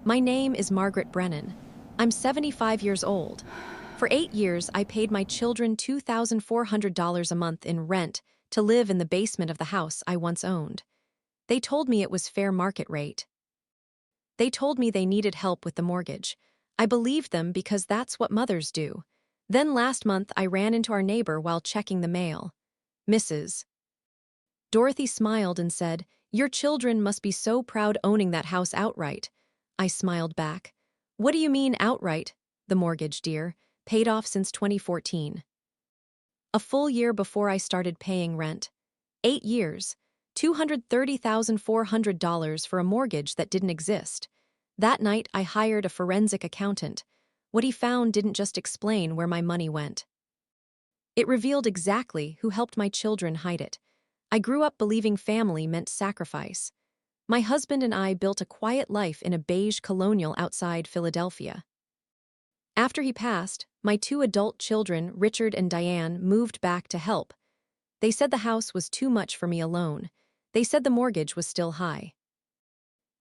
My name is Margaret Brennan. I'm 75 years old. For 8 years, I paid my children $2,400 a month in rent to live in the basement of the house I once owned. They told me it was fair market rate. They told me they needed help with the mortgage. I believed them because that's what mothers do. Then last month, I ran into our neighbor while checking the mail. Mrs. Dorothy smiled and said, "Your children must be so proud owning that house outright." I smiled back. "What do you mean outright?" "The mortgage, dear. Paid off since 2014. A full year before I started paying rent. 8 years. $230,400 for a mortgage that didn't exist. That night, I hired a forensic accountant. What he found didn't just explain where my money went. It revealed exactly who helped my children hide it. I grew up believing family meant sacrifice. My husband and I built a quiet life in a beige colonial outside Philadelphia. After he passed, my 2 adult children, Richard and Diane, moved back to help. They said the house was too much for me alone. They said the mortgage was still high.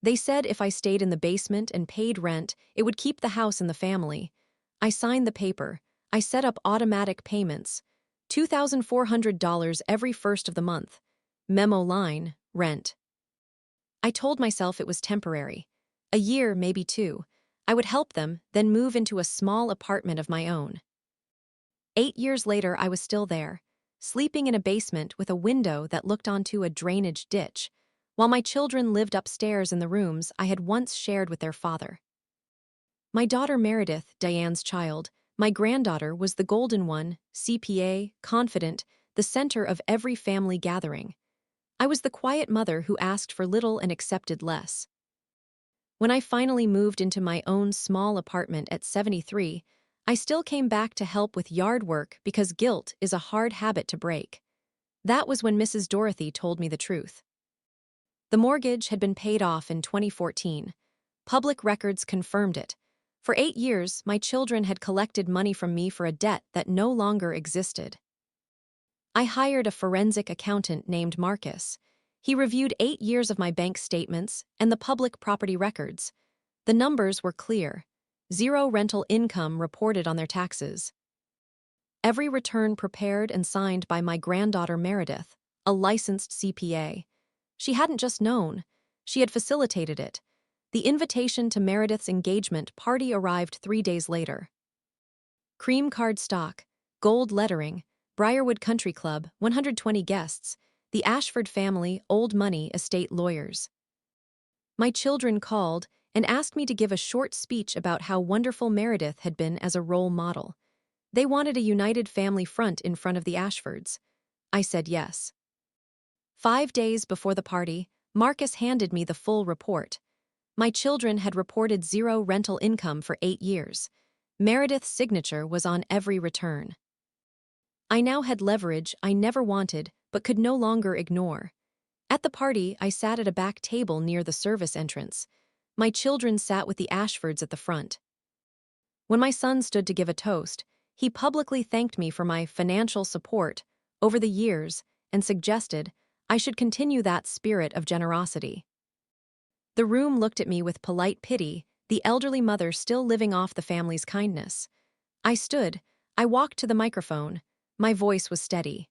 They said if I stayed in the basement and paid rent, it would keep the house in the family. I signed the paper. I set up automatic payments. $2,400 every first of the month. Memo line, rent. I told myself it was temporary. A year, maybe 2. I would help them, then move into a small apartment of my own. 8 years later, I was still there, sleeping in a basement with a window that looked onto a drainage ditch, while my children lived upstairs in the rooms I had once shared with their father. My daughter Meredith, Diane's child, my granddaughter, was the golden one, CPA, confident, the center of every family gathering. I was the quiet mother who asked for little and accepted less. When I finally moved into my own small apartment at 73, I still came back to help with yard work because guilt is a hard habit to break. That was when Mrs. Dorothy told me the truth. The mortgage had been paid off in 2014. Public records confirmed it. For 8 years, my children had collected money from me for a debt that no longer existed. I hired a forensic accountant named Marcus. He reviewed 8 years of my bank statements and the public property records. The numbers were clear. 0 rental income reported on their taxes. Every return prepared and signed by my granddaughter Meredith, a licensed CPA. She hadn't just known, she had facilitated it. The invitation to Meredith's engagement party arrived 3 days later. Cream card stock, gold lettering, Briarwood Country Club, 120 guests, the Ashford family, old money estate lawyers. My children called and asked me to give a short speech about how wonderful Meredith had been as a role model. They wanted a united family front in front of the Ashfords. I said yes. 5 days before the party, Marcus handed me the full report. My children had reported 0 rental income for 8 years. Meredith's signature was on every return. I now had leverage I never wanted but could no longer ignore. At the party, I sat at a back table near the service entrance. My children sat with the Ashfords at the front. When my son stood to give a toast, he publicly thanked me for my financial support over the years and suggested I should continue that spirit of generosity. The room looked at me with polite pity, the elderly mother still living off the family's kindness. I stood. I walked to the microphone. My voice was steady.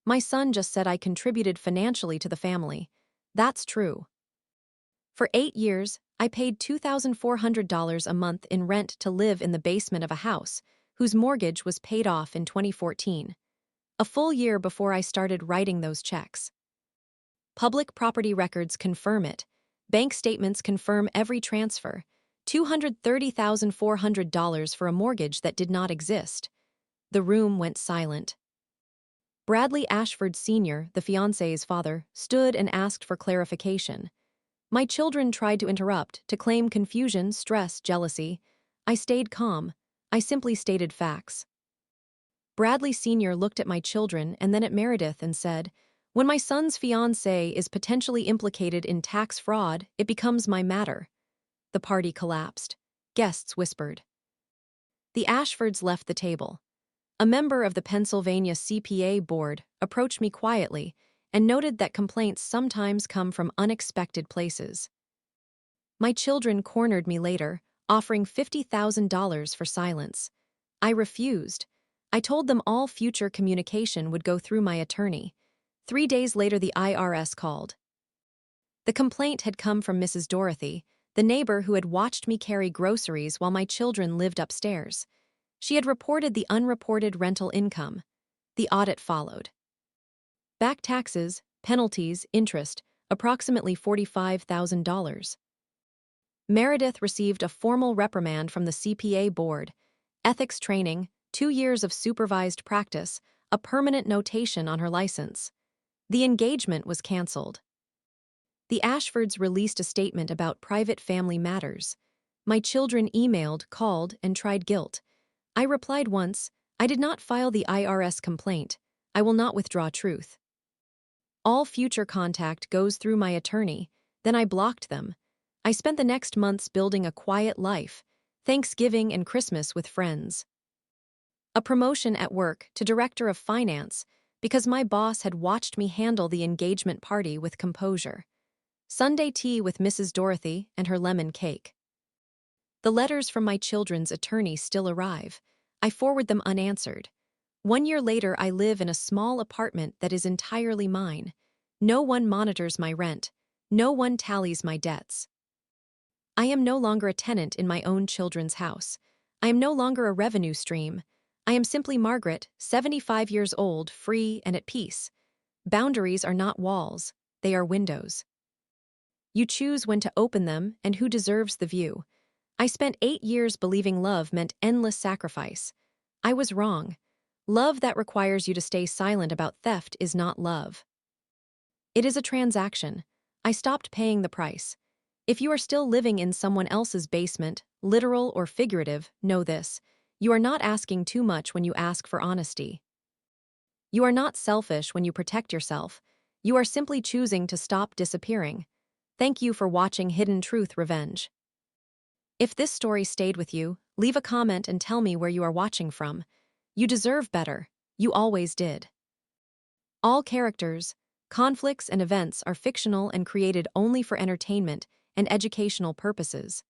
My son just said I contributed financially to the family. That's true. For 8 years, I paid $2,400 a month in rent to live in the basement of a house whose mortgage was paid off in 2014. A full year before I started writing those checks. Public property records confirm it. Bank statements confirm every transfer. $230,400 for a mortgage that did not exist. The room went silent. Bradley Ashford Sr., the fiancé's father, stood and asked for clarification. My children tried to interrupt, to claim confusion, stress, jealousy. I stayed calm. I simply stated facts. Bradley Sr. looked at my children and then at Meredith and said, "When my son's fiancée is potentially implicated in tax fraud, it becomes my matter." The party collapsed. Guests whispered. The Ashfords left the table. A member of the Pennsylvania CPA board approached me quietly and noted that complaints sometimes come from unexpected places. My children cornered me later, offering $50,000 for silence. I refused. I told them all future communication would go through my attorney. 3 days later, the IRS called. The complaint had come from Mrs. Dorothy, the neighbor who had watched me carry groceries while my children lived upstairs. She had reported the unreported rental income. The audit followed. Back taxes, penalties, interest, approximately $45,000. Meredith received a formal reprimand from the CPA board, ethics training, 2 years of supervised practice, a permanent notation on her license. The engagement was canceled. The Ashfords released a statement about private family matters. My children emailed, called, and tried guilt. I replied once, I did not file the IRS complaint. I will not withdraw truth. All future contact goes through my attorney. Then I blocked them. I spent the next months building a quiet life, Thanksgiving and Christmas with friends. A promotion at work to director of finance because my boss had watched me handle the engagement party with composure. Sunday tea with Mrs. Dorothy and her lemon cake. The letters from my children's attorney still arrive. I forward them unanswered. 1 year later, I live in a small apartment that is entirely mine. No one monitors my rent. No one tallies my debts. I am no longer a tenant in my own children's house. I am no longer a revenue stream. I am simply Margaret, 75 years old, free and at peace. Boundaries are not walls, they are windows. You choose when to open them and who deserves the view. I spent 8 years believing love meant endless sacrifice. I was wrong. Love that requires you to stay silent about theft is not love. It is a transaction. I stopped paying the price. If you are still living in someone else's basement, literal or figurative, know this. You are not asking too much when you ask for honesty. You are not selfish when you protect yourself. You are simply choosing to stop disappearing. Thank you for watching Hidden Truth Revenge. If this story stayed with you, leave a comment and tell me where you are watching from. You deserve better. You always did. All characters, conflicts, and events are fictional and created only for entertainment and educational purposes.